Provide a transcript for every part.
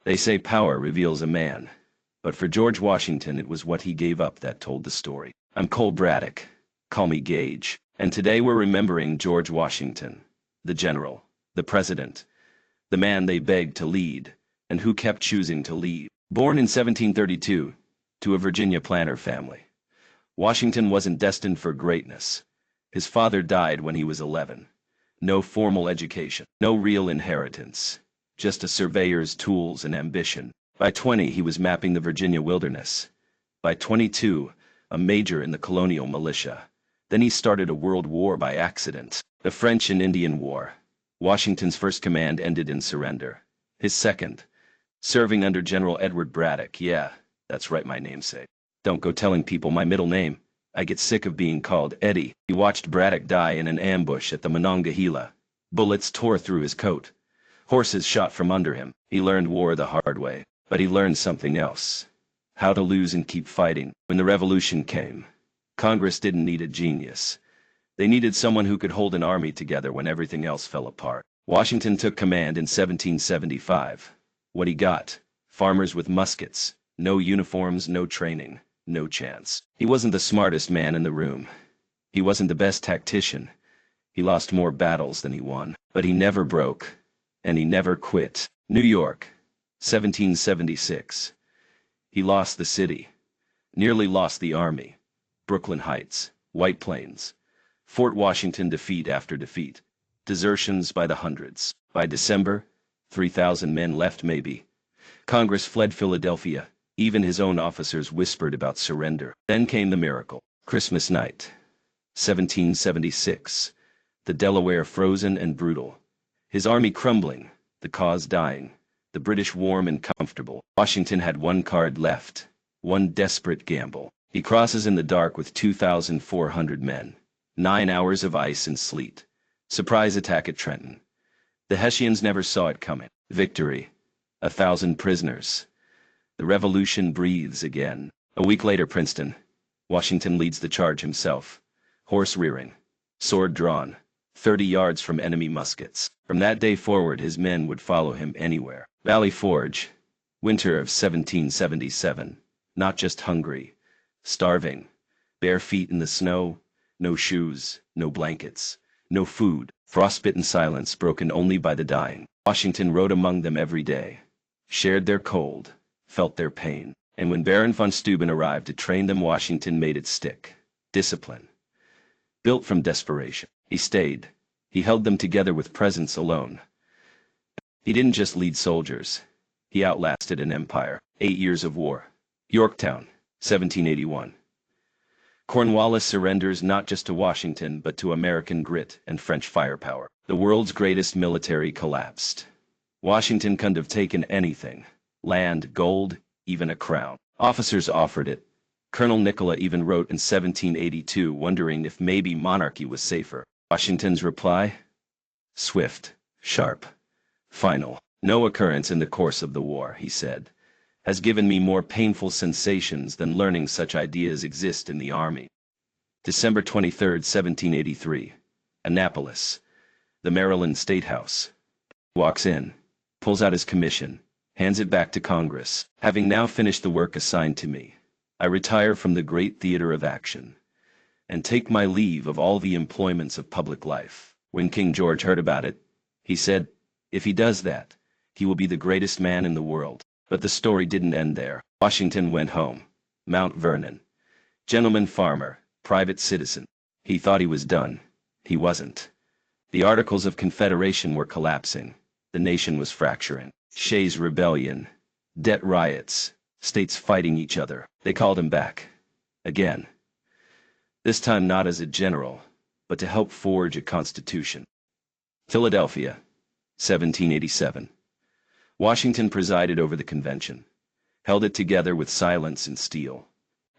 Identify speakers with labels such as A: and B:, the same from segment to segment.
A: They say power reveals a man. But for George Washington, it was what he gave up that told the story. I'm Cole Braddock. Call me Gage. And today we're remembering George Washington, the general, the president, the man they begged to lead, and who kept choosing to lead. Born in 1732, to a Virginia planter family, Washington wasn't destined for greatness. His father died when he was 11. No formal education, no real inheritance, just a surveyor's tools and ambition. By 20, he was mapping the Virginia wilderness. By 22, a major in the colonial militia. Then he started a world war by accident, the French and Indian War. Washington's first command ended in surrender. His second, serving under General Edward Braddock. Yeah, that's right, my namesake. Don't go telling people my middle name. I get sick of being called Eddie. He watched Braddock die in an ambush at the Monongahela. Bullets tore through his coat. Horses shot from under him. He learned war the hard way. But he learned something else. How to lose and keep fighting. When the revolution came, Congress didn't need a genius. They needed someone who could hold an army together when everything else fell apart. Washington took command in 1775. What he got? Farmers with muskets. No uniforms, no training, no chance. He wasn't the smartest man in the room. He wasn't the best tactician. He lost more battles than he won. But he never broke. And he never quit. New York. 1776. He lost the city. Nearly lost the army. Brooklyn Heights. White Plains. Fort Washington, defeat after defeat. Desertions by the hundreds. By December, 3,000 men left maybe. Congress fled Philadelphia. Even his own officers whispered about surrender. Then came the miracle. Christmas night. 1776. The Delaware frozen and brutal. His army crumbling. The cause dying. The British warm and comfortable. Washington had one card left. One desperate gamble. He crosses in the dark with 2,400 men. 9 hours of ice and sleet. Surprise attack at Trenton. The Hessians never saw it coming. Victory. 1,000 prisoners. The revolution breathes again. A week later, Princeton. Washington leads the charge himself. Horse rearing. Sword drawn. 30 yards from enemy muskets. From that day forward, his men would follow him anywhere. Valley Forge. Winter of 1777. Not just hungry. Starving. Bare feet in the snow. No shoes. No blankets. No food. Frostbitten silence broken only by the dying. Washington rode among them every day. Shared their cold. Felt their pain. And when Baron von Steuben arrived to train them, Washington made it stick. Discipline. Built from desperation. He stayed. He held them together with presence alone. He didn't just lead soldiers. He outlasted an empire. 8 years of war. Yorktown, 1781. Cornwallis surrenders not just to Washington but to American grit and French firepower. The world's greatest military collapsed. Washington couldn't have taken anything. Land, gold, even a crown. Officers offered it. Colonel Nicola even wrote in 1782 wondering if maybe monarchy was safer. Washington's reply? Swift, sharp, final. No occurrence in the course of the war, he said, has given me more painful sensations than learning such ideas exist in the army. December 23, 1783. Annapolis, the Maryland State House. Walks in, pulls out his commission, hands it back to Congress. Having now finished the work assigned to me, I retire from the great theater of action, and take my leave of all the employments of public life. When King George heard about it, he said, if he does that, he will be the greatest man in the world. But the story didn't end there. Washington went home. Mount Vernon. Gentleman farmer, private citizen. He thought he was done. He wasn't. The Articles of Confederation were collapsing. The nation was fracturing. Shays' Rebellion. Debt riots. States fighting each other. They called him back. Again. This time not as a general, but to help forge a constitution. Philadelphia, 1787. Washington presided over the convention, held it together with silence and steel.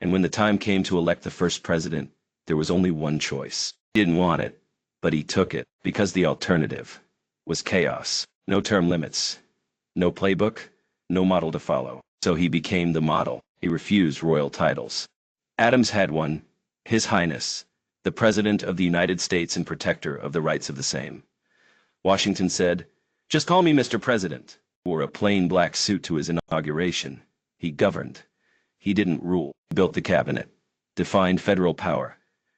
A: And when the time came to elect the first president, there was only one choice. He didn't want it, but he took it, because the alternative was chaos. No term limits, no playbook, no model to follow. So he became the model. He refused royal titles. Adams had one. His Highness, the President of the United States and protector of the rights of the same. Washington said, just call me Mr. President. Wore a plain black suit to his inauguration. He governed. He didn't rule. He built the cabinet, defined federal power,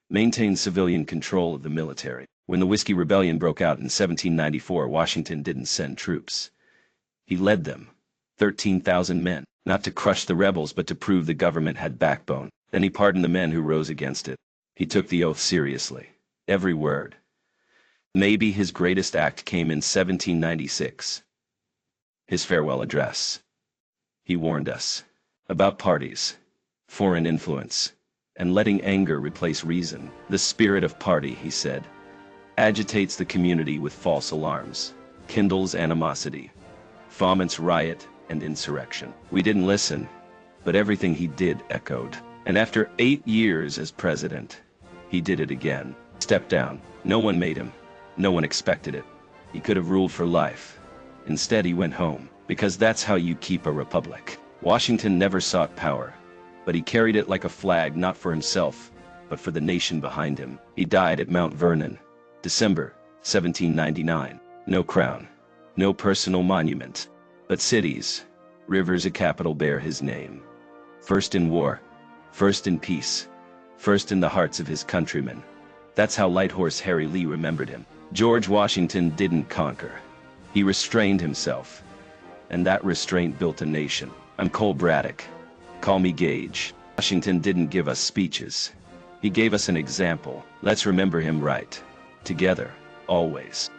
A: maintained civilian control of the military. When the Whiskey Rebellion broke out in 1794, Washington didn't send troops. He led them, 13,000 men, not to crush the rebels but to prove the government had backbone. Then he pardoned the men who rose against it. He took the oath seriously, every word. Maybe his greatest act came in 1796. His farewell address. He warned us about parties, foreign influence, and letting anger replace reason. The spirit of party, he said, agitates the community with false alarms, kindles animosity, foments riot and insurrection. We didn't listen, but everything he did echoed. And after 8 years as president, he did it again. Stepped down. No one made him. No one expected it. He could have ruled for life. Instead, he went home, because that's how you keep a republic. Washington never sought power, but he carried it like a flag, not for himself, but for the nation behind him. He died at Mount Vernon, December 1799. No crown, no personal monument, but cities, rivers, a capital bear his name. First in war, first in peace, first in the hearts of his countrymen. That's how Light Horse Harry Lee remembered him. George Washington didn't conquer. He restrained himself, and that restraint built a nation. I'm Cole Braddock. Call me Gage. Washington didn't give us speeches. He gave us an example. Let's remember him right. Together, always.